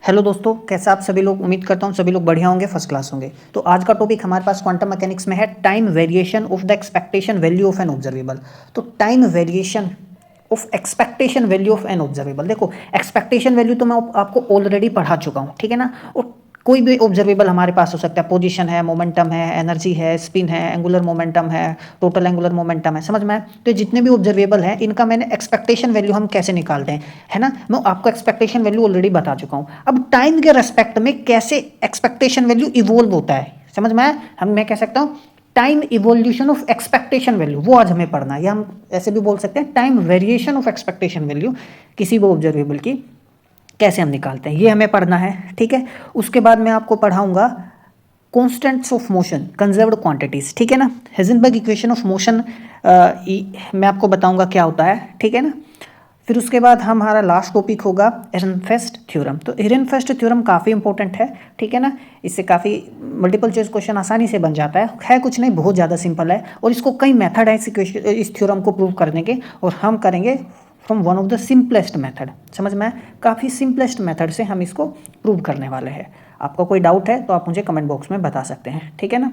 Hello दोस्तों, कैसे आप सभी लोग। उम्मीद करता हूँ सभी लोग बढ़िया होंगे, फर्स्ट क्लास होंगे। तो आज का टॉपिक हमारे पास क्वांटम मैकेनिक्स में है time variation of the expectation value of an observable. तो time variation of expectation value of an observable. देखो, एक्सपेक्टेशन वैल्यू तो मैं आपको ऑलरेडी पढ़ा चुका हूँ, ठीक है ना। और कोई भी ऑब्जर्वेबल हमारे पास हो सकता है, पोजीशन है, मोमेंटम है, एनर्जी है, स्पिन है, एंगुलर मोमेंटम है, टोटल एंगुलर मोमेंटम है, समझ में आया। तो जितने भी ऑब्जर्वेबल हैं इनका मैंने एक्सपेक्टेशन वैल्यू हम कैसे निकालते हैं, है ना, मैं आपको एक्सपेक्टेशन वैल्यू ऑलरेडी बता चुका हूँ। अब टाइम के रेस्पेक्ट में कैसे एक्सपेक्टेशन वैल्यू इवोल्व होता है, समझ में आया। मैं कह सकता हूँ time evolution of expectation value, वो आज हमें पढ़ना है। या हम ऐसे भी बोल सकते हैं time variation of expectation value किसी भी ऑब्जर्वेबल की कैसे हम निकालते हैं, ये हमें पढ़ना है, ठीक है। उसके बाद मैं आपको पढ़ाऊंगा constants of motion, conserved quantities, ठीक है ना। हेजनबर्ग इक्वेशन ऑफ मोशन मैं आपको बताऊंगा क्या होता है, ठीक है ना। फिर उसके बाद हमारा लास्ट टॉपिक होगा एहरेनफेस्ट थ्योरम। तो एहरेनफेस्ट थ्योरम काफ़ी इंपॉर्टेंट है, ठीक है ना। इससे काफ़ी मल्टीपल चॉइस क्वेश्चन आसानी से बन जाता है कुछ नहीं, बहुत ज़्यादा सिंपल है। और इसको कई मेथड है इस थ्योरम को प्रूव करने के, और हम करेंगे from one of the simplest method, समझ में। काफ़ी सिंपलेस्ट मेथड से हम इसको प्रूव करने वाले हैं। आपका कोई डाउट है तो आप मुझे कमेंट बॉक्स में बता सकते हैं, ठीक है ना।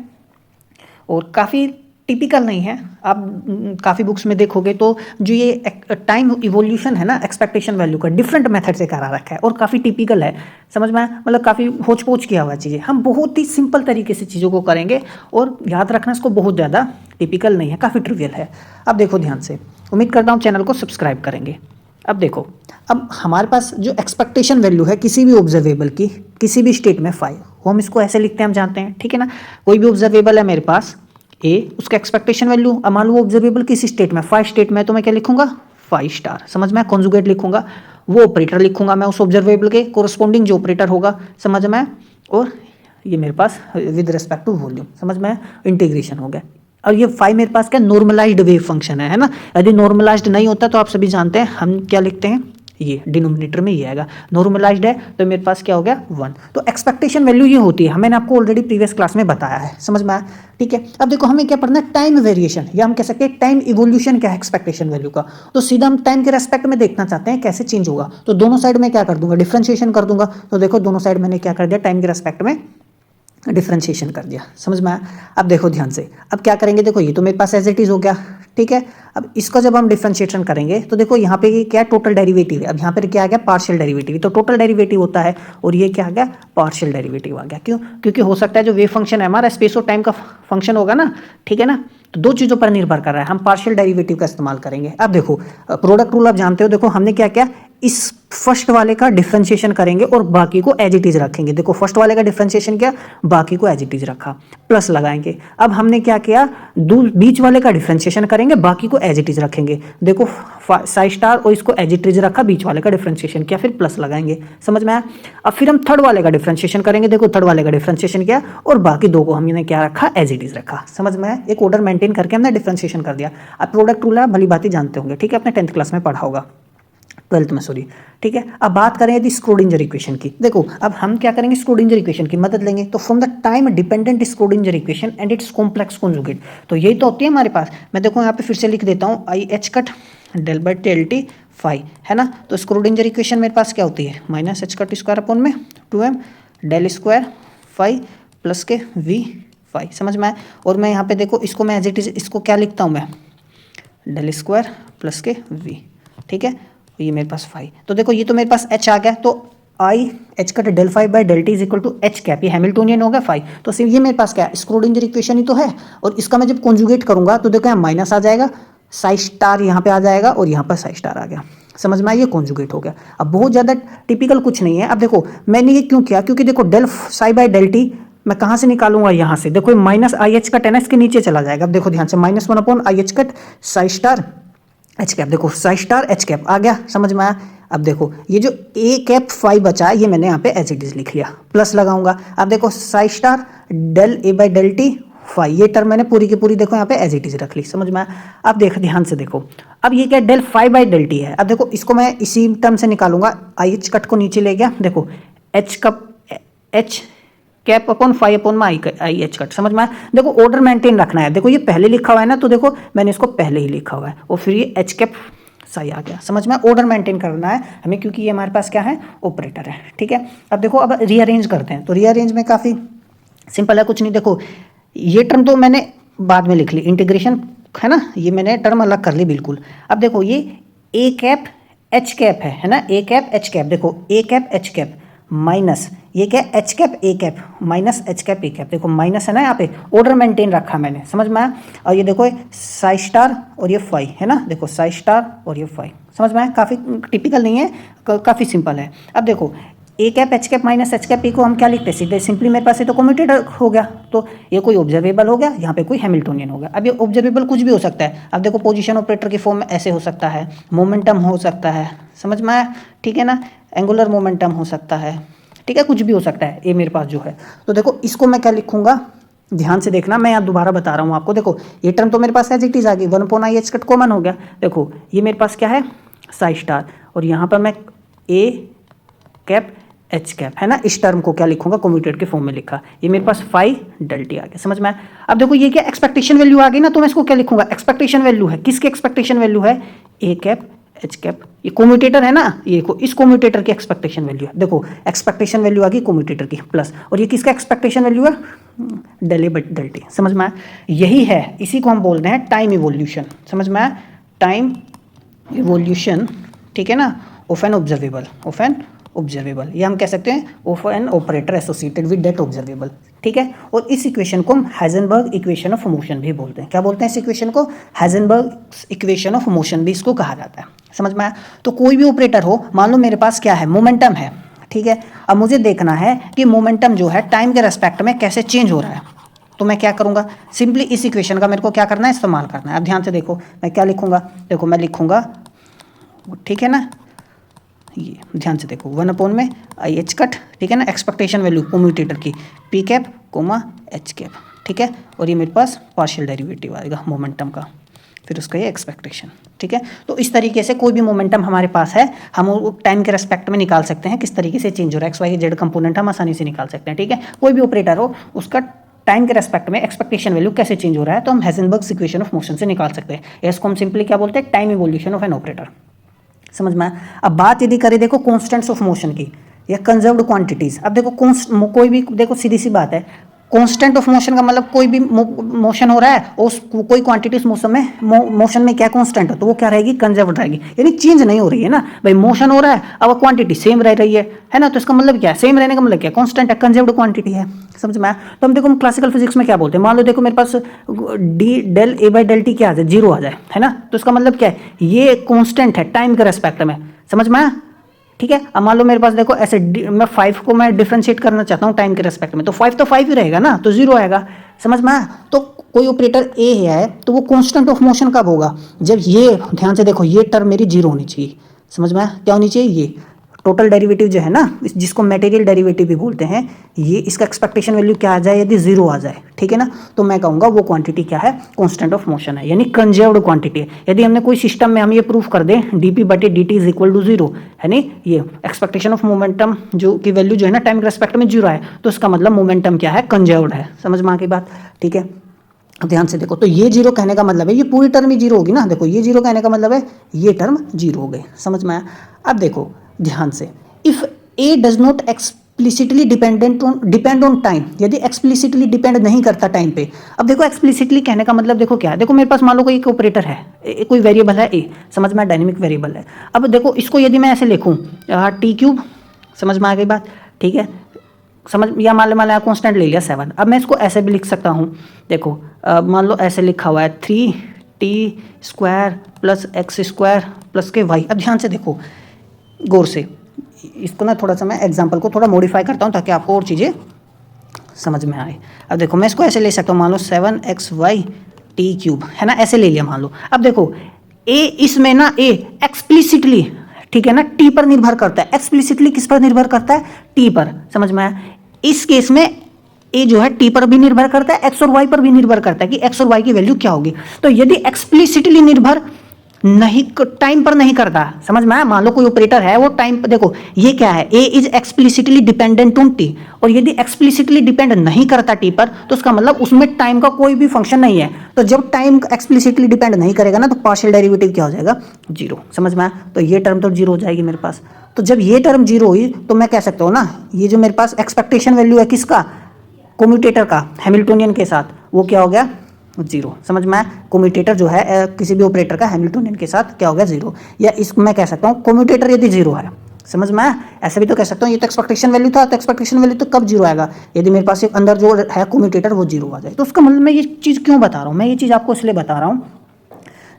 और काफ़ी टिपिकल नहीं है, आप काफ़ी बुक्स में देखोगे तो जो ये टाइम इवोल्यूशन है ना एक्सपेक्टेशन वैल्यू का, डिफरेंट मेथड से करा रखा है और काफ़ी टिपिकल है, समझ में। मतलब काफ़ी होच पोच किया हुआ चीज़ें, हम बहुत ही सिंपल तरीके से चीज़ों को करेंगे। और याद रखना, इसको बहुत ज़्यादा टिपिकल नहीं है, काफ़ी ट्रिवियल है। अब देखो ध्यान से, उम्मीद करता हूँ चैनल को सब्सक्राइब करेंगे। अब देखो, अब हमारे पास जो एक्सपेक्टेशन वैल्यू है किसी भी ऑब्जर्वेबल की किसी भी स्टेट में फाइव, हम इसको ऐसे लिखते हैं, हम जानते हैं, ठीक है ना। कोई भी ऑब्जर्वेबल है मेरे पास ए, उसका एक्सपेक्टेशन वैल्यू, मान लो ऑब्जर्वेबल किसी स्टेट में, 5 स्टेट में, तो मैं क्या लिखूंगा 5 स्टार, समझ में। कॉन्जुगेट लिखूंगा, वो ऑपरेटर लिखूंगा मैं उस ऑब्जर्वेबल के कोरस्पॉन्डिंग जो ऑपरेटर होगा, समझ में। और ये मेरे पास विद रिस्पेक्ट टू वॉल्यूम, समझ में, इंटीग्रेशन हो गया। और ये 5 मेरे पास क्या नॉर्मलाइज्ड वेव फंक्शन है ना। यदि नॉर्मलाइज्ड नहीं होता तो आप सभी जानते हैं हम क्या लिखते हैं, ये डिनोमिनेटर में ये आएगा। नॉर्मलाइज्ड है तो मेरे पास क्या हो गया 1। तो एक्सपेक्टेशन वैल्यू ये होती है, मैंने आपको ऑलरेडी प्रीवियस क्लास में बताया है, समझ में आया, ठीक है। अब देखो हमें क्या पढ़ना है, टाइम वेरिएशन, या हम कह सकते हैं टाइम इवोल्यूशन क्या है एक्सपेक्टेशन वैल्यू का। तो सीधा हम टाइम के रेस्पेक्ट में देखना चाहते हैं कैसे चेंज होगा, तो दोनों साइड में क्या कर दूंगा, डिफरेंशिएशन कर दूंगा। तो देखो दोनों साइड मैंने क्या कर दिया, टाइम के रेस्पेक्ट में डिफरेंशिएशन कर दिया, समझ में आया। अब देखो ध्यान से, अब क्या करेंगे, देखो ये तो मेरे पास एज इट इज हो गया, ठीक है। अब इसका जब हम डिफरेंशिएशन करेंगे तो देखो यहाँ पे ये क्या है, टोटल डेरिवेटिव है। अब यहाँ पे क्या आ गया, पार्शियल डेरिवेटिव। तो टोटल डेरिवेटिव होता है और ये क्या आ गया, पार्शियल डेरिवेटिव आ गया। क्यों, क्योंकि हो सकता है जो वेव फंक्शन है हमारा स्पेस और टाइम का फंक्शन होगा ना, ठीक है ना। तो दो चीज़ों पर निर्भर कर रहा है, हम पार्शियल डेरिवेटिव का इस्तेमाल करेंगे। अब देखो प्रोडक्ट रूल आप जानते हो, देखो हमने क्या किया, इस फर्स्ट वाले का डिफरेंशिएशन करेंगे और बाकी को एज इट इज रखेंगे। देखो फर्स्ट वाले का डिफरेंशिएशन किया, बाकी को एज इट इज रखा, प्लस लगाएंगे। अब हमने क्या किया, बीच वाले का डिफरेंशिएशन करेंगे, बाकी को एज इट इज रखेंगे। देखो साई स्टार और इसको एज इट इज रखा, बीच वाले का डिफरेंशिएशन किया, फिर प्लस लगाएंगे, समझ में आया। अब फिर हम थर्ड वाले का डिफरेंशिएशन करेंगे, देखो थर्ड वाले का डिफरेंशिएशन किया और बाकी दो को हमने क्या रखा, एज इट इज रखा, समझ में आया। एक ऑर्डर मेंटेन करके हमने डिफरेंशिएशन कर दिया। अब प्रोडक्ट रूल है, भली बात ही जानते होंगे, ठीक है, अपने 10th क्लास में पढ़ा होगा, 12th में सॉरी, ठीक है। अब बात करें यदि स्क्रोडिंजर इक्वेशन की, देखो अब हम क्या करेंगे, स्क्रोडिंजर इक्वेशन की मदद लेंगे। तो from the time dependent Schrödinger equation and it's complex conjugate, तो यही तो होती है हमारे पास। मैं देखो यहाँ पे फिर से लिख देता हूँ, i H cut del by del t phi, है ना। तो स्क्रोडिंजर इक्वेशन मेरे पास क्या होती है, minus H cut square upon में 2m del square phi plus के वी फाई, समझ में आया। और मैं यहाँ पे देखो इसको मैं एज इट इज इसको क्या लिखता हूँ मैं, डेल स्क्वायर प्लस के वी, ठीक है। ये मेरे पास फाई, तो देखो ये तो मेरे पास एच आ गया, तो I H cut del phi by del T is equal to H cap, ये हैमिल्टोनियन हो गया फाई। तो सिर्फ ये मेरे पास क्या है, स्क्रोडिंजर इक्वेशन ही तो है। और इसका मैं जब कॉन्जुगेट करूंगा तो देखो यहाँ माइनस आ जाएगा, साई स्टार यहाँ पे आ जाएगा और यहाँ पर साई स्टार आ गया, समझ में आया, ये कॉन्जुगेट हो गया। अब बहुत ज़्यादा टिपिकल कुछ नहीं है। अब देखो मैंने ये क्यों किया, क्योंकि देखो del psi by del T मैं कहाँ से निकालूंगा, यहाँ से। देखो minus I H cut N S के नीचे चला जाएगा। अब देखो ध्यान से, -1 upon I H cut psi star H cap, देखो साई स्टार एच कैप आ गया, समझ में आया। अब देखो ये जो ए कैप फाई बचा है, ये मैंने यहाँ पे एज इट इज लिख लिया, प्लस लगाऊंगा। अब देखो psi star del A by del T phi, ये टर्म मैंने पूरी की पूरी देखो यहाँ पे एज इट इज रख ली, समझ में आया। अब देख ध्यान से देखो, अब ये क्या del phi by del T है। अब देखो इसको मैं इसी टर्म से निकालूंगा, आई एच कट को नीचे ले गया, देखो H cap H cap upon phi upon में आई एच कट, समझ में आया। देखो ऑर्डर मेंटेन रखना है, देखो ये पहले लिखा हुआ है ना, तो देखो मैंने इसको पहले ही लिखा हुआ है, और फिर ये एच कैप सही आ गया। समझ में, ऑर्डर मेंटेन करना है हमें क्योंकि ये हमारे पास क्या है, ऑपरेटर है। ठीक है, अब देखो अब रीअरेंज करते हैं। तो रीअरेंज में काफ़ी सिंपल है, कुछ नहीं। देखो ये टर्म तो मैंने बाद में लिख ली, इंटीग्रेशन है ना, ये मैंने टर्म अलग कर ली बिल्कुल। अब देखो ये ए कैप एच कैप है ना, ए कैप एच कैप। देखो A cap H cap minus ये क्या, H cap A cap minus H cap A cap. देखो माइनस है ना, यहाँ पे ऑर्डर मेंटेन रखा मैंने, समझ में आया। और ये देखो साई स्टार और ये फाई है ना, देखो साई स्टार और ये फाई, समझ में आया। काफ़ी टिपिकल नहीं है, काफ़ी सिंपल है। अब देखो A cap H cap minus H cap A को हम क्या लिखते हैं सीधे, सिंपली मेरे पास ये तो कम्यूटेटर हो गया, तो ये कोई ऑब्जर्वेबल हो गया, यहाँ पे कोई हैमिल्टोनियन हो गया। अब ये ऑब्जर्वेबल कुछ भी हो सकता है। अब देखो पोजीशन ऑपरेटर की फॉर्म में ऐसे हो सकता है, मोमेंटम हो सकता है, समझ में आया, ठीक है ना, एंगुलर मोमेंटम हो सकता है, ठीक है, कुछ भी हो सकता है ये मेरे पास जो है। तो देखो इसको मैं क्या लिखूंगा, ध्यान से देखना, मैं यहाँ दोबारा बता रहा हूँ आपको। देखो ये टर्म तो मेरे पास एज इट इज आ गई, 1/i कट कॉमन हो गया। देखो ये मेरे पास क्या है, साई स्टार, और यहाँ पर मैं ए कैप एच कैप है ना, इस टर्म को क्या लिखूंगा, कम्यूटेटर के फॉर्म में लिखा। ये मेरे पास फाई डेल्टी आ गया, समझ में आया। अब देखो ये क्या एक्सपेक्टेशन वैल्यू आ गई ना, तो मैं इसको क्या लिखूंगा, एक्सपेक्टेशन वैल्यू है, किसकी एक्सपेक्टेशन वैल्यू है, ए कैप एच कैप। ये कम्यूटेटर है ना, ये को इस कम्यूटेटर की एक्सपेक्टेशन वैल्यू है। देखो एक्सपेक्टेशन वैल्यू आ गई कम्यूटेटर की प्लस, और ये किसका एक्सपेक्टेशन वैल्यू है, डेल बट डेल्टी, समझ में आया। यही है, इसी को हम बोलते हैं टाइम इवोल्यूशन, समझ में आया, टाइम इवोल्यूशन, ठीक है ना, of an observable, of an observable, ये हम कह सकते हैं of an operator associated with that observable, ठीक है। और इस इक्वेशन को हम हाइजेनबर्ग इक्वेशन ऑफ मोशन भी बोलते हैं। क्या बोलते हैं इस इक्वेशन को, हाइजेनबर्ग इक्वेशन ऑफ मोशन भी इसको कहा जाता है, समझ में आया। तो कोई भी ऑपरेटर हो, मान लो मेरे पास क्या है, मोमेंटम है, ठीक है। अब मुझे देखना है कि मोमेंटम जो है टाइम के रेस्पेक्ट में कैसे चेंज हो रहा है, तो मैं क्या करूंगा, सिंपली इस इक्वेशन का मेरे को क्या करना है, इस्तेमाल करना है। अब ध्यान से देखो मैं क्या लिखूंगा, देखो मैं लिखूंगा, ठीक है ना, ये ध्यान से देखो 1 में आई एच कट, ठीक है ना, एक्सपेक्टेशन वैल्यू कम्यूटेटर की P cap comma H cap, ठीक है। और ये मेरे पास पार्शियल डेरिवेटिव आएगा मोमेंटम का, फिर उसका ये एक्सपेक्टेशन, ठीक है। तो इस तरीके से कोई भी मोमेंटम हमारे पास है, हम वो टाइम के रेस्पेक्ट में निकाल सकते हैं किस तरीके से चेंज हो रहा है, एक्स वाई जेड कंपोनेंट हम आसानी से निकाल सकते हैं, ठीक है। कोई भी ऑपरेटर हो उसका टाइम के रेस्पेक्ट में एक्सपेक्टेशन वैल्यू कैसे चेंज हो रहा है, तो हम हाइजेनबर्ग इक्वेशन ऑफ मोशन से निकाल सकते हैं। इसको हम सिंपली क्या बोलते हैं, time evolution of an operator, समझ में आया। अब बात यदि करें देखो कॉन्स्टेंट्स ऑफ मोशन की या कंजर्व्ड क्वांटिटीज, अब देखो कोई भी देखो सीधी सी बात है, कांस्टेंट ऑफ मोशन का मतलब कोई भी मोशन हो रहा है और कोई क्वांटिटी उस मोशन में क्या कांस्टेंट है, तो वो क्या रहेगी, कंजर्व्ड रहेगी, यानी चेंज नहीं हो रही है ना भाई, मोशन हो रहा है अब क्वांटिटी सेम रह रही है ना, तो इसका मतलब क्या है, सेम रहने का मतलब क्या, कांस्टेंट है, कंजर्व्ड क्वांटिटी है, समझ में आया। तो हम देखो हम क्लासिकल फिजिक्स में क्या बोलते हैं, मान लो देखो मेरे पास D del A by del T क्या आ जाए, जीरो आ जाए, है ना, तो इसका मतलब क्या है, ये कांस्टेंट है टाइम के रेस्पेक्ट में, समझ में आया, ठीक है। अब मान लो मेरे पास देखो ऐसे मैं 5 को मैं डिफरेंशिएट करना चाहता हूँ टाइम के रेस्पेक्ट में, तो 5 तो 5 ही रहेगा ना, तो 0 आएगा, समझ में आया। तो कोई ऑपरेटर ए है तो वो कांस्टेंट ऑफ मोशन कब होगा, जब ये ध्यान से देखो ये टर्म मेरी 0 होनी चाहिए, समझ में आया, क्या होनी चाहिए, ये टोटल डेरिवेटिव जो है ना, जिसको मटेरियल डेरिवेटिव भी बोलते हैं, ये इसका एक्सपेक्टेशन वैल्यू क्या आ जाए, यदि 0 आ जाए, ठीक है ना, तो मैं कहूँगा वो क्वांटिटी क्या है, कांस्टेंट ऑफ मोशन है, यानी कंजर्व्ड क्वांटिटी है। यदि हमने कोई सिस्टम में हम ये प्रूफ कर दें डीपी बटे dt इज इक्वल टू 0, है नहीं, ये एक्सपेक्टेशन ऑफ मोमेंटम जो की वैल्यू जो है ना टाइम के रेस्पेक्ट में 0 है, तो इसका मतलब मोमेंटम क्या है, कंजर्व्ड है, समझ में आ गई बात, ठीक है। ध्यान से देखो, तो ये 0 कहने का मतलब है ये पूरी टर्म ही 0 होगी ना, देखो ये 0 कहने का मतलब है ये टर्म 0 हो गई, समझ में आया। अब देखो ध्यान से, if A does not explicitly depend on time, यदि एक्सप्लिसिटली डिपेंड नहीं करता टाइम पे। अब देखो एक्सप्लिसिटली कहने का मतलब देखो क्या है, देखो मेरे पास मान लो कोई एक ऑपरेटर है, कोई वेरिएबल है ए, समझ में, डायनेमिक वेरिएबल है। अब देखो इसको यदि मैं ऐसे लिखूं टी क्यूब, समझ में आ गई बात, ठीक है, समझ, या मान लो कॉन्स्टेंट ले लिया 7। अब मैं इसको ऐसे भी लिख सकता हूँ, देखो मान लो ऐसे लिखा हुआ है 3t² प्लस x² प्लस के y। अब ध्यान से देखो गौर से, इसको ना थोड़ा सा मैं एग्जांपल को थोड़ा मॉडिफाई करता हूँ ताकि आपको और चीज़ें समझ में आए। अब देखो मैं इसको ऐसे ले सकता हूँ, मान लो 7xy3 है ना, ऐसे ले लिया मान लो। अब देखो ए इसमें ना ए एक्सप्लिसिटली, ठीक है ना, टी पर निर्भर करता है, एक्सप्लिसिटली किस पर निर्भर करता है, टी पर, समझ में आया। इस केस में ए जो है टी पर भी निर्भर करता है, एक्स और वाई पर भी निर्भर करता है कि एक्स और वाई की वैल्यू क्या होगी। तो यदि एक्सप्लिसिटली निर्भर नहीं, टाइम पर नहीं करता, समझ में आया। मान लो कोई ऑपरेटर है वो टाइम पर, देखो ये क्या है, A is explicitly dependent on T, और यदि एक्सप्लिसिटली डिपेंड नहीं करता टी पर तो उसका मतलब उसमें टाइम का कोई भी फंक्शन नहीं है। तो जब टाइम एक्सप्लिसिटली डिपेंड नहीं करेगा ना तो पार्शियल डेरिवेटिव क्या हो जाएगा, जीरो, समझ में आया। तो ये टर्म तो जीरो हो जाएगी मेरे पास। तो जब ये टर्म जीरो हुई तो मैं कह सकता हूँ ना, ये जो मेरे पास एक्सपेक्टेशन वैल्यू है किसका, कम्यूटेटर का हैमिल्टोनियन के साथ, वो क्या हो गया, जीरो, समझ में आया। कम्यूटेटर जो है किसी भी ऑपरेटर का हैमिल्टोनियन के साथ क्या हो गया, जीरो। या इसको मैं कह सकता हूँ कम्यूटेटर यदि जीरो है, समझ में आया। ऐसे भी तो कह सकता हूँ ये तो एक्सपेक्टेशन वैल्यू था, तो एक्सपेक्टेशन वैल्यू तो कब जीरो आएगा, यदि मेरे पास एक अंदर जो है कम्यूटेटर वो जीरो आ जाए। तो उसका मतलब मैं ये चीज़ क्यों बता रहा हूँ, मैं ये चीज़ आपको इसलिए बता रहा हूँ,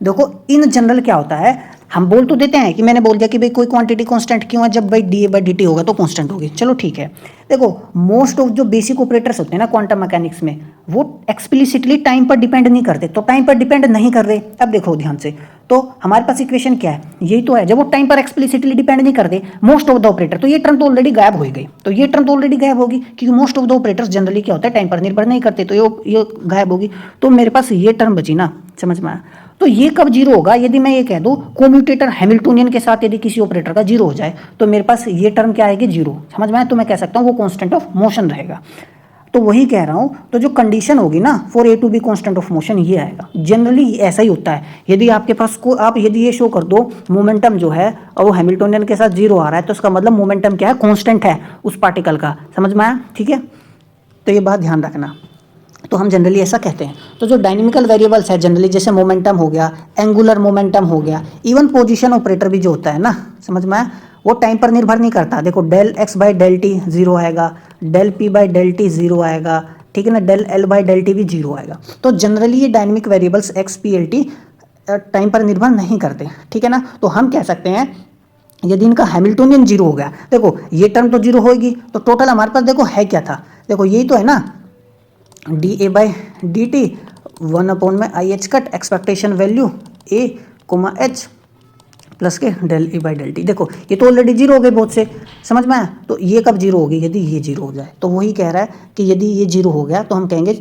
देखो इन जनरल क्या होता है, हम बोल तो देते हैं कि मैंने बोल दिया कि भाई कोई क्वांटिटी कांस्टेंट क्यों है, जब भाई D A by D T होगा तो कांस्टेंट होगी, चलो ठीक है। देखो मोस्ट ऑफ जो बेसिक ऑपरेटर्स होते हैं ना क्वांटम मैकेनिक्स में, वो एक्सप्लिसिटली टाइम पर डिपेंड नहीं करते, तो टाइम पर डिपेंड नहीं कर रहे। अब देखो ध्यान से, तो हमारे पास इक्वेशन क्या है, यही तो है, जब वो टाइम पर एक्सप्लिसिटली डिपेंड नहीं करते मोस्ट ऑफ द ऑपरेटर, तो ये टर्म तो ऑलरेडी गायब हो गई, तो ये टर्म तो ऑलरेडी गायब होगी, क्योंकि most of the operators generally क्या होता है, टाइम पर निर्भर नहीं करते, तो ये गायब होगी। तो मेरे पास ये टर्म बची ना, समझ में आया। तो ये कब जीरो होगा, यदि मैं ये कह दूं कम्यूटेटर हैमिल्टोनियन के साथ यदि किसी ऑपरेटर का जीरो हो जाए तो मेरे पास ये टर्म क्या आएगी, जीरो, समझ में आया। तो मैं कह सकता हूं वो कांस्टेंट ऑफ मोशन रहेगा। तो वही कह रहा हूं, तो जो कंडीशन होगी ना for A to B constant of motion, ये आएगा। जनरली ऐसा ही होता है, यदि आपके पास को आप यदि ये शो कर दो मोमेंटम जो है और वो हैमिल्टोनियन के साथ जीरो आ रहा है, तो उसका मतलब मोमेंटम क्या है, कांस्टेंट है उस पार्टिकल का, समझ में आया, ठीक है। तो ये बात ध्यान रखना। तो हम जनरली ऐसा कहते हैं। तो जो डायनेमिकल वेरिएबल्स है जनरली, जैसे मोमेंटम हो गया, एंगुलर मोमेंटम हो गया, इवन पोजीशन ऑपरेटर भी जो होता है ना, समझ में आया, वो टाइम पर निर्भर नहीं करता। देखो del X by del T zero आएगा, del P by del T zero आएगा, ठीक है ना, del L by del T भी जीरो आएगा। तो जनरली ये dynamic variables X P L T time पर निर्भर नहीं करते, ठीक है ना। तो हम कह सकते हैं यदि इनका हैमिल्टोनियन जीरो हो गया, देखो ये टर्म तो जीरो होगी, तो टोटल हमारे पास देखो है क्या था, देखो यही तो है ना, D A by D T one upon में I H cut expectation value A comma H plus के del E by del T. देखो ये तो ऑलरेडी जीरो हो गए बहुत से, समझ में आया। तो ये कब जीरो होगी, यदि ये जीरो हो जाए। तो वही कह रहा है कि यदि ये जीरो हो गया तो हम कहेंगे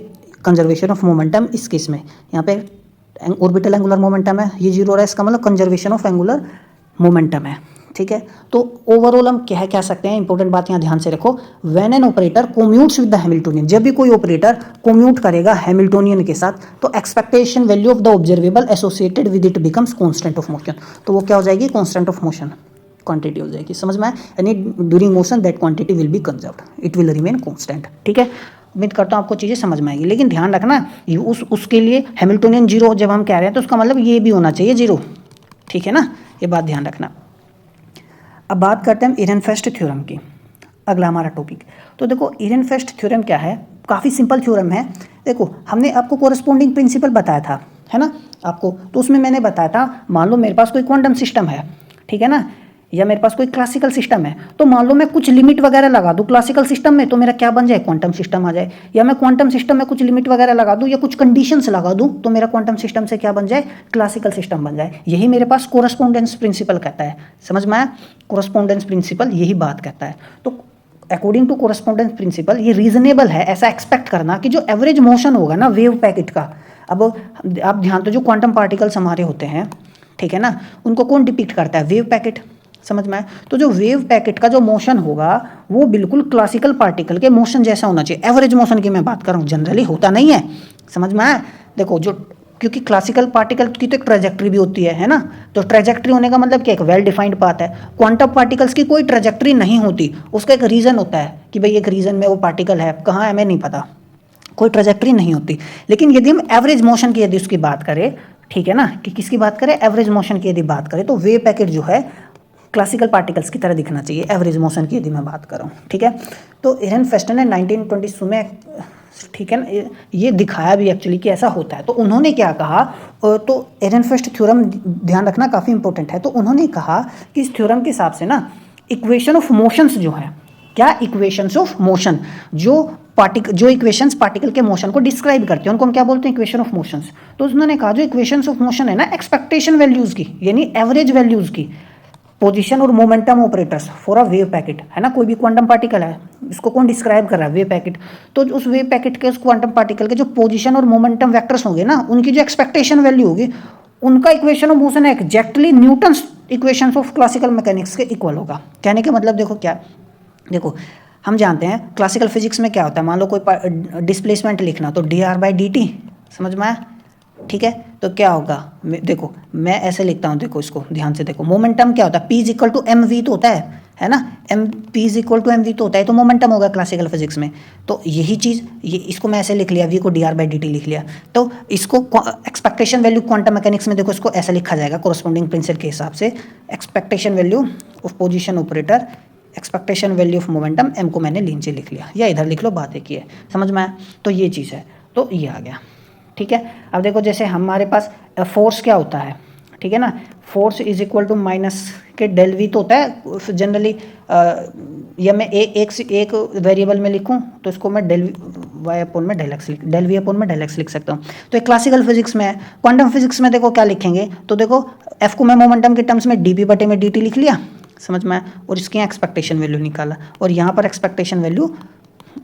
कंजर्वेशन ऑफ मोमेंटम इस केस में। यहाँ पे ऑर्बिटल एंगुलर मोमेंटम है, ये जीरो हो रहा है, इसका मतलब कंजर्वेशन ऑफ एंगुलर मोमेंटम है, ठीक है। तो ओवरऑल हम क्या कह सकते हैं, इंपॉर्टेंट बात यहाँ ध्यान से रखो, when an operator commutes with the Hamiltonian, जब भी कोई ऑपरेटर कोम्यूट करेगा हैमिल्टोनियन के साथ, तो expectation value of the observable associated with it becomes constant of motion. तो वो क्या हो जाएगी, कांस्टेंट ऑफ मोशन क्वांटिटी हो जाएगी, समझ में आया। यानी during motion that quantity will be conserved, it will remain constant, ठीक है। उम्मीद करता हूँ आपको चीज़ें समझ में आएगी, लेकिन ध्यान रखना उसके लिए हैमिल्टोनियन जीरो जब हम कह रहे हैं तो उसका मतलब ये भी होना चाहिए जीरो, ठीक है ना, ये बात ध्यान रखना। अब बात करते हैं इरेनफेस्ट थ्योरम की, अगला हमारा टॉपिक। तो देखो इरेनफेस्ट थ्योरम क्या है, काफ़ी सिंपल थ्योरम है। देखो हमने आपको कोरस्पोंडिंग प्रिंसिपल बताया था, है ना आपको, तो उसमें मैंने बताया था, मान लो मेरे पास कोई क्वांटम सिस्टम है, ठीक है ना, या मेरे पास कोई क्लासिकल सिस्टम है, तो मान लो मैं कुछ लिमिट वगैरह लगा दूं क्लासिकल सिस्टम में, तो मेरा क्या बन जाए, क्वांटम सिस्टम आ जाए। या मैं क्वांटम सिस्टम में कुछ लिमिट वगैरह लगा दूं या कुछ कंडीशंस लगा दूं, तो मेरा क्वांटम सिस्टम से क्या बन जाए, क्लासिकल सिस्टम बन जाए। यही मेरे पास कोरस्पोंडेंस प्रिंसिपल कहता है, समझ में आया। कोरस्पोंडेंस प्रिंसिपल यही बात कहता है। तो अकॉर्डिंग टू कोरस्पोंडेंस प्रिंसिपल ये रीजनेबल है ऐसा एक्सपेक्ट करना कि जो एवरेज मोशन होगा ना वेव पैकेट का, अब आप ध्यान, तो जो क्वांटम पार्टिकल्स हमारे होते हैं, ठीक है ना, उनको कौन डिपिक्ट करता है, वेव पैकेट, समझ में आए। तो जो वेव पैकेट का जो मोशन होगा वो बिल्कुल क्लासिकल पार्टिकल के मोशन जैसा होना चाहिए। एवरेज मोशन की मैं बात कर रहा हूँ, जनरली होता नहीं है, समझ में आए। देखो जो, क्योंकि क्लासिकल पार्टिकल की तो एक ट्रेजेक्ट्री भी होती है ना, तो ट्रेजेक्ट्री होने का मतलब क्या, एक वेल डिफाइंड पाथ है। क्वांटम पार्टिकल्स की कोई ट्रेजेक्ट्री नहीं होती, उसका एक रीजन होता है कि भाई एक रीजन में वो पार्टिकल है, कहाँ है हमें नहीं पता, कोई ट्रेजेक्ट्री नहीं होती। लेकिन यदि हम एवरेज मोशन की यदि उसकी बात करें, ठीक है ना, कि किसकी बात करें, एवरेज मोशन की यदि बात करें, तो वेव पैकेट जो है क्लासिकल पार्टिकल्स की तरह दिखना चाहिए, एवरेज मोशन की यदि मैं बात करूं, ठीक है। तो इरेनफेस्ट ने 1922 में, ठीक है ना, ये दिखाया भी एक्चुअली कि ऐसा होता है। तो उन्होंने क्या कहा, तो इरेनफेस्ट थ्योरम ध्यान रखना काफ़ी इंपॉर्टेंट है। तो उन्होंने कहा कि इस थ्योरम के हिसाब से ना इक्वेशन ऑफ मोशंस जो है, क्या, इक्वेशंस ऑफ मोशन, जो इक्वेशंस पार्टिकल के मोशन को डिस्क्राइब करते हैं उनको हम क्या बोलते हैं, इक्वेशन ऑफ मोशंस। तो उन्होंने कहा जो इक्वेशंस ऑफ मोशन है ना, एक्सपेक्टेशन वैल्यूज की, यानी एवरेज वैल्यूज की, पोजीशन और momentum operators for a wave packet, है ना, कोई भी क्वांटम पार्टिकल है, इसको कौन डिस्क्राइब कर रहा है, वेव पैकेट। तो उस वेव पैकेट के, उस क्वांटम पार्टिकल के जो पोजीशन और मोमेंटम वेक्टर्स होंगे ना, उनकी जो एक्सपेक्टेशन वैल्यू होगी, उनका equation of motion exactly Newton's equations of classical mechanics के इक्वल होगा। कहने का मतलब देखो क्या, देखो हम जानते हैं क्लासिकल फिजिक्स में क्या होता है, मान लो कोई डिस्प्लेसमेंट लिखना तो dr/dt, समझ में आया, ठीक है। तो क्या होगा, देखो मैं ऐसे लिखता हूँ, देखो इसको ध्यान से देखो, मोमेंटम क्या होता है, p is equal to M V तो होता है ना, p is equal to M V तो होता है, तो मोमेंटम होगा क्लासिकल फिजिक्स में। तो यही चीज़, ये इसको मैं ऐसे लिख लिया, v को dr/dt लिख लिया, तो इसको एक्सपेक्टेशन वैल्यू क्वांटम मैकेनिक्स में देखो इसको ऐसा लिखा जाएगा कोरस्पोंडिंग प्रिंसिपल के हिसाब से, expectation value of position operator, expectation value of momentum, m को मैंने नीचे लिख लिया, या इधर लिख लो, बात एक ही है, समझ में आया। तो ये चीज़ है, तो ये आ गया, ठीक है। अब देखो जैसे हमारे पास फोर्स क्या होता है, ठीक है ना, force is equal to minus के डेल वी तो होता है जनरली, या मैं एक वेरिएबल में लिखूं तो इसको मैं डेल वाई अपॉन में del X del V upon में डेल एक्स लिख सकता हूँ। तो एक क्लासिकल फिजिक्स में है। क्वांटम फिजिक्स में देखो क्या लिखेंगे, तो देखो एफ को मैं मोमेंटम के टर्म्स में डी बी बटे में डी टी लिख लिया, समझ में, और इसकी एक्सपेक्टेशन वैल्यू निकाला, और यहाँ पर एक्सपेक्टेशन वैल्यू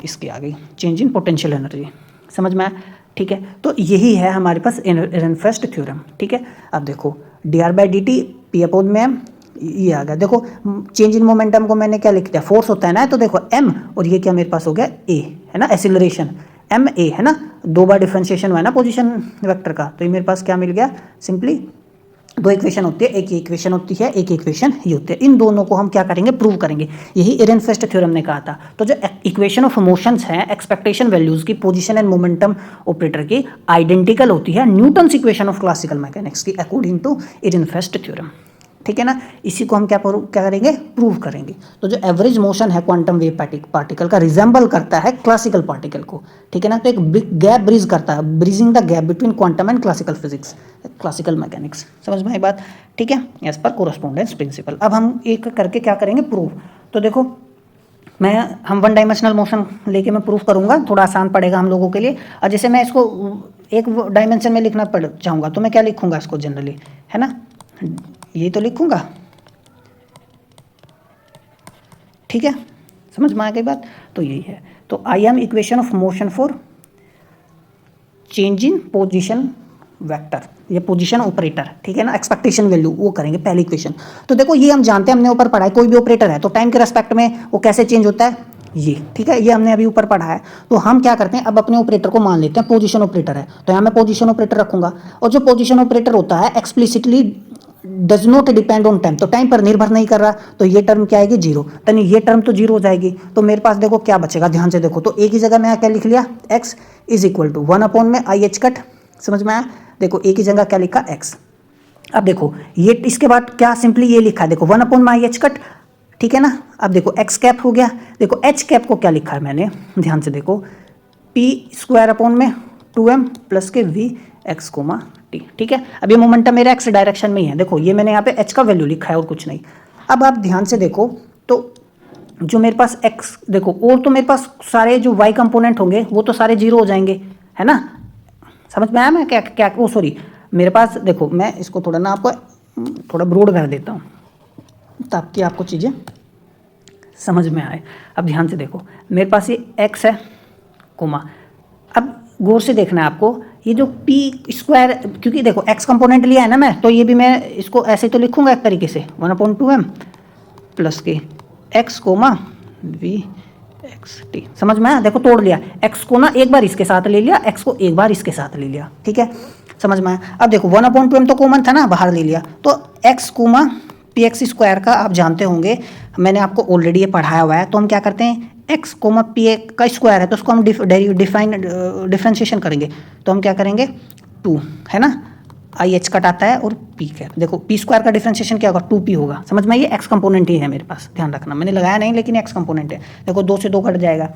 इसकी आ गई, चेंज इन पोटेंशियल एनर्जी, समझ में, ठीक है। तो यही है हमारे पास एरेनफेस्ट थ्योरम, ठीक है। अब देखो dr/dt p अपॉन में m, ये आ गया, देखो चेंज इन मोमेंटम को मैंने क्या लिख दिया, फोर्स होता है ना, तो देखो m, और ये क्या मेरे पास हो गया a, है ना, एक्सीलरेशन m a, है ना, 2 बार डिफरेंशिएशन हुआ है ना पोजीशन वेक्टर का, तो ये मेरे पास क्या मिल गया, सिंपली 2 इक्वेशन होती है, एक ही इक्वेशन होती है, एक इक्वेशन ये होती है, इन दोनों को हम क्या करेंगे, प्रूव करेंगे, यही एरेनफेस्ट थ्योरम ने कहा था। तो जो इक्वेशन ऑफ मोशंस हैं, एक्सपेक्टेशन वैल्यूज की पोजीशन एंड मोमेंटम ऑपरेटर की आइडेंटिकल होती है Newton's equation of classical mechanics की अकॉर्डिंग टू एरेनफेस्ट थ्योरम, ठीक है ना। इसी को हम क्या करेंगे, प्रूव करेंगे। तो जो एवरेज मोशन है क्वांटम वेव पार्टिकल का रिजेंबल करता है क्लासिकल पार्टिकल को, ठीक है ना, तो एक बिग गैप ब्रिज करता है, bridging the gap between quantum and classical physics, classical mechanics, समझ में आई बात, ठीक है, एज पर कोरस्पोंडेंस प्रिंसिपल। अब हम एक करके क्या करेंगे, प्रूव। तो देखो हम 1 डायमेंशनल मोशन लेके मैं प्रूफ करूंगा, थोड़ा आसान पड़ेगा हम लोगों के लिए। और जैसे मैं इसको एक डायमेंशन में लिखना चाहूँगा तो मैं क्या लिखूंगा इसको जनरली, है ना, ये तो लिखूंगा, ठीक है, समझ में आ गई बात। तो यही है, तो I am equation of motion for change in position vector, ये पोजीशन ऑपरेटर, ठीक है ना, एक्सपेक्टेशन वैल्यू वो करेंगे पहली इक्वेशन। तो देखो ये हम जानते हैं, हमने ऊपर पढ़ा है, कोई भी ऑपरेटर है तो टाइम के रेस्पेक्ट में वो कैसे चेंज होता है, ये, ठीक है, ये हमने अभी ऊपर पढ़ा है। तो हम क्या करते हैं, अब अपने ऑपरेटर को मान लेते हैं पोजीशन ऑपरेटर है, तो यहाँ मैं पोजीशन ऑपरेटर रखूंगा, और जो पोजीशन ऑपरेटर होता है explicitly does not depend on time, तो टाइम पर निर्भर नहीं कर रहा, तो ये टर्म क्या आएगी, जीरो, यानी ये टर्म तो जीरो हो जाएगी। तो मेरे पास देखो क्या बचेगा, ध्यान से देखो, तो एक ही जगह मैं क्या लिख लिया, x is equal to 1 upon में आई एच कट, समझ में आया, देखो एक ही जगह क्या लिखा, x। अब देखो ये इसके बाद क्या सिंपली ये लिखा है, देखो 1 अपॉन में आई एच कट, ठीक है ना। अब देखो x कैप हो गया, देखो h कैप को क्या लिखा है मैंने, ध्यान से देखो, p स्क्वायर अपॉन में 2m प्लस के v x कोमा t, ठीक है। अब ये मोमेंटम मेरे x डायरेक्शन में ही है, देखो ये मैंने यहाँ पे h का वैल्यू लिखा है और कुछ नहीं। अब आप ध्यान से देखो, तो जो मेरे पास x, देखो और तो मेरे पास सारे जो y कंपोनेंट होंगे वो तो सारे जीरो हो जाएंगे, है ना, समझ में आया मैं क्या क्या, ओ सॉरी, मेरे पास देखो मैं इसको थोड़ा ना आपको थोड़ा ब्रॉड कर देता हूँ ताकि आपको चीज़ें समझ में आए। अब ध्यान से देखो, मेरे पास ये x है कोमा, अब गौर से देखना है आपको, ये जो p स्क्वायर, क्योंकि देखो x कंपोनेंट लिया है ना मैं, तो ये भी मैं इसको ऐसे तो लिखूंगा एक तरीके से 1/2m प्लस के x comma v X T, समझ में आया, देखो तोड़ लिया, x को ना एक बार इसके साथ ले लिया, x को एक बार इसके साथ ले लिया, ठीक है, समझ में आया। अब देखो 1/2m तो कॉमन था ना, बाहर ले लिया, तो x comma P X square का आप जानते होंगे, मैंने आपको ऑलरेडी ये पढ़ाया हुआ है। तो हम क्या करते हैं, x कोमा पी का स्क्वायर है तो उसको हम डिफरेंशिएशन करेंगे, तो हम क्या करेंगे 2, है ना, आई एच कट आता है और पी कैप, देखो पी स्क्वायर का डिफरेंशिएशन क्या होगा 2p होगा, समझ में, ये x कंपोनेंट ही है मेरे पास, ध्यान रखना, मैंने लगाया नहीं लेकिन x कंपोनेंट है, देखो 2 से 2 कट जाएगा,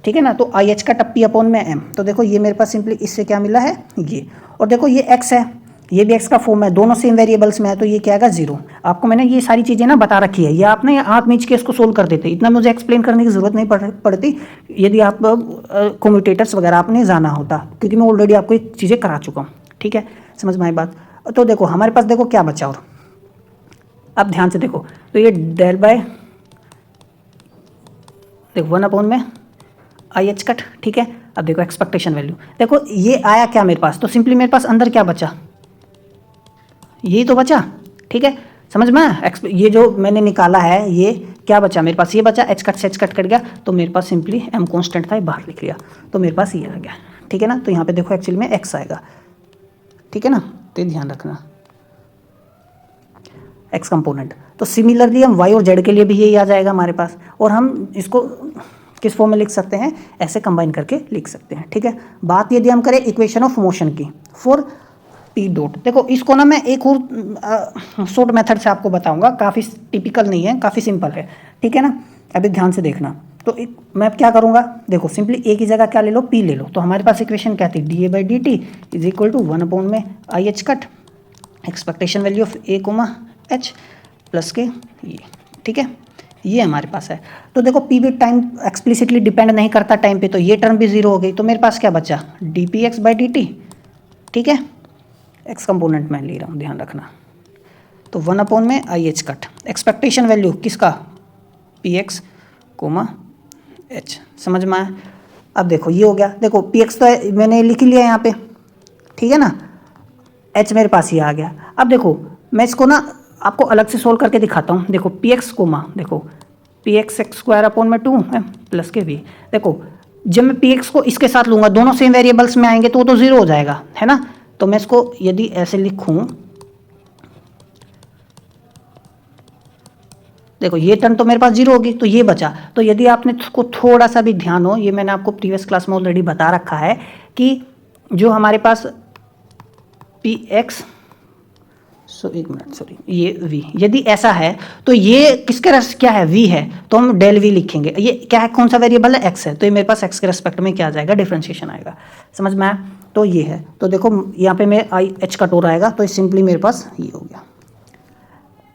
ठीक है ना। तो I H cut p upon में m, तो देखो ये मेरे पास सिंपली इससे क्या मिला है ये, और देखो ये x है, ये भी x का फॉर्म है, दोनों सेम वेरिएबल्स में है, तो ये क्या आएगा 0। आपको मैंने ये सारी चीज़ें ना बता रखी है, ये आपने आँख मीच के इसको सोल्व कर देते, इतना मुझे एक्सप्लेन करने की ज़रूरत नहीं पड़ती यदि आप कम्यूटेटर्स वगैरह आपने जाना होता, क्योंकि मैं ऑलरेडी आपको ये चीज़ें करा चुका हूँ, ठीक है, समझ में आई बात। तो देखो हमारे पास देखो क्या बचा, और अब ध्यान से देखो, तो ये डेल बाय देखो 1 अपॉन में आई एच कट, ठीक है। अब देखो एक्सपेक्टेशन वैल्यू, देखो ये आया क्या मेरे पास, तो सिंपली मेरे पास अंदर क्या बचा, यही तो बचा, ठीक है, समझ में आया? ये जो मैंने निकाला है ये क्या बचा मेरे पास, ये बचा, एच कट से एच कट गया, तो मेरे पास सिंपली एम कॉन्स्टेंट था, ये बाहर लिख लिया, तो मेरे पास ये आ गया, ठीक है ना। तो यहाँ पे देखो एक्चुअली में एक्स आएगा, ठीक है ना, तो ये ध्यान रखना, एक्स कंपोनेंट। तो सिमिलरली हम वाई और जेड के लिए भी यही आ जाएगा हमारे पास, और हम इसको किस फॉर्म में लिख सकते हैं, ऐसे कंबाइन करके लिख सकते हैं, ठीक है। बात यदि हम करें इक्वेशन ऑफ मोशन की फॉर पी डॉट, देखो इसको ना मैं एक और शॉर्ट मेथड से आपको बताऊंगा, काफ़ी टिपिकल नहीं है, काफ़ी सिंपल है, ठीक है ना। अभी ध्यान से देखना, तो एक मैं क्या करूंगा, देखो सिंपली ए की जगह क्या ले लो, पी ले लो, तो हमारे पास इक्वेशन क्या थी, D A by D T is equal to 1 में I H cut expectation value of A comma H plus के ये, ठीक है, ये हमारे पास है। तो देखो पी भी टाइम एक्सप्लिसिटली डिपेंड नहीं करता टाइम पे, तो ये टर्म भी जीरो हो गई, तो मेरे पास क्या बचा, D P x by D T, ठीक है, एक्स कंपोनेंट में ले रहा हूँ, ध्यान रखना। तो 1 में I H cut expectation value किसका, पी एक्स कोमा एच, समझ में आया? अब देखो ये हो गया, देखो पी एक्स तो मैंने लिख लिया यहाँ पे, ठीक है ना, एच मेरे पास ये आ गया। अब देखो मैं इसको ना आपको अलग से सोल्व करके दिखाता हूँ, देखो पी एक्स कोमा, देखो P x x square upon में 2 प्लस के वी, देखो जब मैं पी एक्स को इसके साथ लूँगा, दोनों सेम वेरिएबल्स में आएंगे तो वो तो जीरो हो जाएगा, है ना। तो मैं इसको यदि ऐसे लिखूँ, देखो ये टर्म तो मेरे पास जीरो होगी, तो ये बचा। तो यदि आपने इसको थोड़ा सा भी ध्यान हो, ये मैंने आपको प्रीवियस क्लास में ऑलरेडी बता रखा है कि जो हमारे पास पी एक्स, एक मिनट सॉरी, ये v यदि ऐसा है तो ये किसके क्या है, v है, तो हम डेल v लिखेंगे। ये क्या है, कौन सा वेरिएबल है, x है, तो ये मेरे पास x के रेस्पेक्ट में क्या आ जाएगा, डिफरेंशिएशन आएगा, समझ में आया? तो ये है, तो देखो यहाँ पे मैं आई एच का टोर आएगा, तो सिंपली मेरे पास ये हो गया।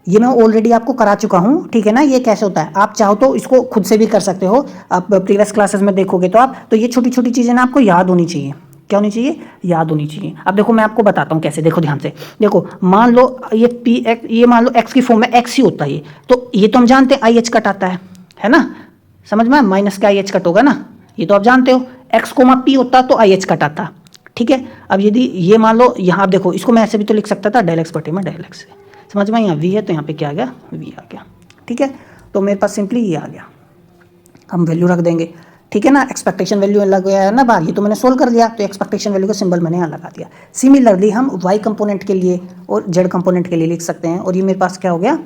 ये मैं ऑलरेडी आपको करा चुका हूँ, ठीक है ना। ये कैसे होता है, आप चाहो तो इसको खुद से भी कर सकते हो, आप प्रीवियस क्लासेस में देखोगे तो आप, तो ये छोटी छोटी चीज़ें ना आपको याद होनी चाहिए, क्या होनी चाहिए, याद होनी चाहिए। अब देखो मैं आपको बताता हूँ कैसे, देखो ध्यान से, देखो मान लो ये पी एक्स, ये मान लो एक्स की फॉर्म में एक्स ही होता है, ये तो ये तो हम जानते हैं आई एच कट आता है ना, समझ में, माइनस का आई एच कट होगा ना, ये तो आप जानते हो। एक्स कोमा पी होता तो आई एच कट आता, ठीक है। अब यदि ये मान लो यहाँ देखो, इसको मैं ऐसे भी तो लिख सकता था, डेल एक्स बटे में डेल एक्स से, समझ में, यहाँ वी है तो यहाँ पे क्या आ गया, वी आ गया, ठीक है। तो मेरे पास सिंपली ये आ गया, हम वैल्यू रख देंगे, ठीक है ना। एक्सपेक्टेशन वैल्यू अलग गया है ना बाहर, ये तो मैंने सोल्व कर लिया, तो एक्सपेक्टेशन वैल्यू का सिंबल मैंने यहाँ लगा दिया। सिमिलरली हम वाई कंपोनेंट के लिए और जेड कंपोनेंट के लिए लिख सकते हैं, और ये मेरे पास क्या हो गया,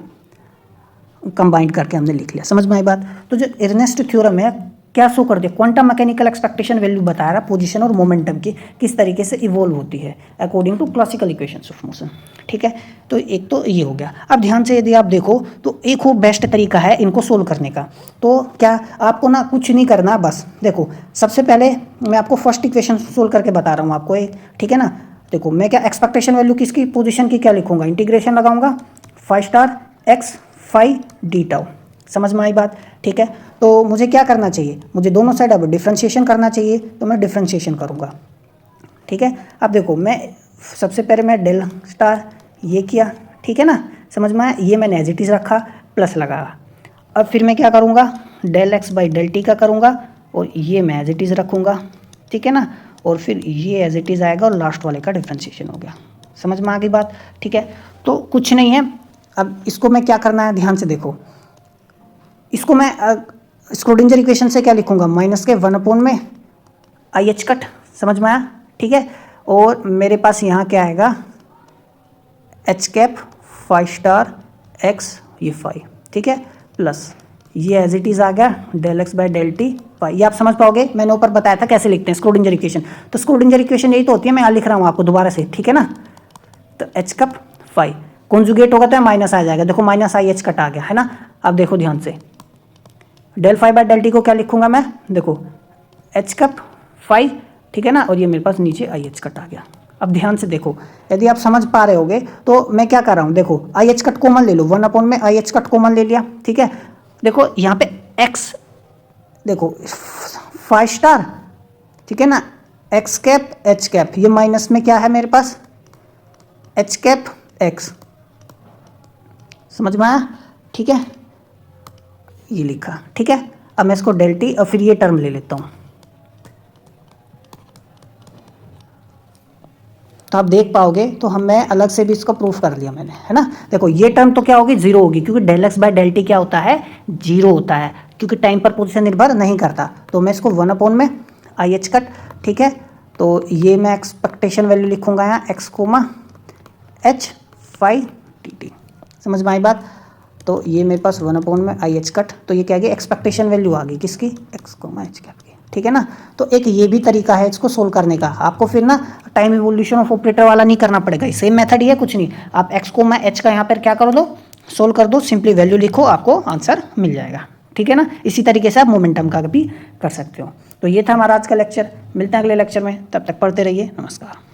कंबाइंड करके हमने लिख लिया, समझ में आई बात। तो जो एर्नेस्ट थ्योरम है क्या शो कर दिया, क्वांटम मैकेनिकल एक्सपेक्टेशन वैल्यू बता रहा, पोजीशन और मोमेंटम की किस तरीके से इवॉल्व होती है according to classical equations of motion, ठीक है। तो एक तो ये हो गया। अब ध्यान से यदि आप देखो तो एक और बेस्ट तरीका है इनको सोल्व करने का, तो क्या आपको ना कुछ नहीं करना, बस देखो सबसे पहले मैं आपको फर्स्ट इक्वेशन सोल्व करके बता रहा हूँ आपको एक, ठीक है ना। देखो मैं क्या एक्सपेक्टेशन वैल्यू किसकी, पोजीशन की क्या लिखूंगा, इंटीग्रेशन लगाऊंगा 5 स्टार एक्स 5 डी टाउ, समझ में आई बात, ठीक है। तो मुझे क्या करना चाहिए, मुझे दोनों साइड अब डिफ्रेंशिएशन करना चाहिए, तो मैं डिफ्रेंशिएशन करूँगा, ठीक है। अब देखो मैं सबसे पहले मैं डेल स्टार ये किया, ठीक है ना, समझ में आया, ये मैंने एज इट इज़ रखा, प्लस लगाया। अब फिर मैं क्या करूँगा, del X by del T का करूँगा, और ये मैं एज इट इज़ रखूँगा, ठीक है ना, और फिर ये एज इट इज़ आएगा, और लास्ट वाले का डिफ्रेंशिएशन हो गया, समझ में आ गई बात, ठीक है। तो कुछ नहीं है, अब इसको मैं क्या करना है, ध्यान से देखो, इसको मैं स्क्रोडिंजर इक्वेशन से क्या लिखूंगा, माइनस के 1 में आई एच कट, समझ में आया, ठीक है। और मेरे पास यहाँ क्या आएगा, एच कैप 5 स्टार एक्स ये 5, ठीक है, प्लस ये एज इट इज़ आ गया del X by del T पाई। ये आप समझ पाओगे, मैंने ऊपर बताया था कैसे लिखते हैं स्क्रोडिंजर इक्वेशन, तो स्क्रोडिंजर इक्वेशन यही तो होती है, मैं यहाँ लिख रहा हूँ आपको दोबारा से, ठीक है ना। तो एच कप 5 कॉन्जुगेट होगा तो माइनस आ जाएगा, देखो माइनस आई एच कट आ गया, है ना। अब देखो ध्यान से, डेल 5 बाई डेल टी को क्या लिखूंगा मैं, देखो एच कप 5, ठीक है ना, और ये मेरे पास नीचे आई एच कट आ गया। अब ध्यान से देखो, यदि आप समझ पा रहे होगे तो मैं क्या कर रहा हूँ, देखो आई एच कट कॉमन ले लो, 1 में आई एच कट कॉमन ले लिया, ठीक है। देखो यहाँ पे एक्स, देखो 5 स्टार, ठीक है ना, एक्स कैप एच कैप, ये माइनस में क्या है मेरे पास, एच कैप एक्स, समझ में आया, ठीक है, ये लिखा, ठीक है। अब मैं इसको डेल टी और फिर ये टर्म ले लेता हूँ, तो आप देख पाओगे, तो मैं अलग से भी इसको प्रूफ कर लिया मैंने, है ना। देखो ये टर्म तो क्या होगी, जीरो होगी, क्योंकि del X by del T क्या होता है, जीरो होता है, क्योंकि टाइम पर पोजीशन निर्भर नहीं करता। तो मैं इसको 1 में आई एच कट, ठीक है। तो ये मैं एक्सपेक्टेशन वैल्यू लिखूंगा यहाँ X comma H phi T T, समझ में आई बात। तो ये मेरे पास 1 में आई एच कट, तो ये क्या गई, एक्सपेक्टेशन वैल्यू आ गई किसकी, एक्स कोमा एच कट की, ठीक है ना। तो एक ये भी तरीका है इसको सोल्व करने का, आपको फिर ना टाइम इवोल्यूशन ऑफ ऑपरेटर वाला नहीं करना पड़ेगा, सेम मेथड ही है, कुछ नहीं। आप एक्स कोमा एच का यहाँ पर क्या कर दो, सोल्व कर दो, सिंपली वैल्यू लिखो, आपको आंसर मिल जाएगा, ठीक है ना। इसी तरीके से आप मोमेंटम का भी कर सकते हो। तो ये था हमारा आज का लेक्चर, मिलते हैं अगले लेक्चर में, तब तक पढ़ते रहिए, नमस्कार।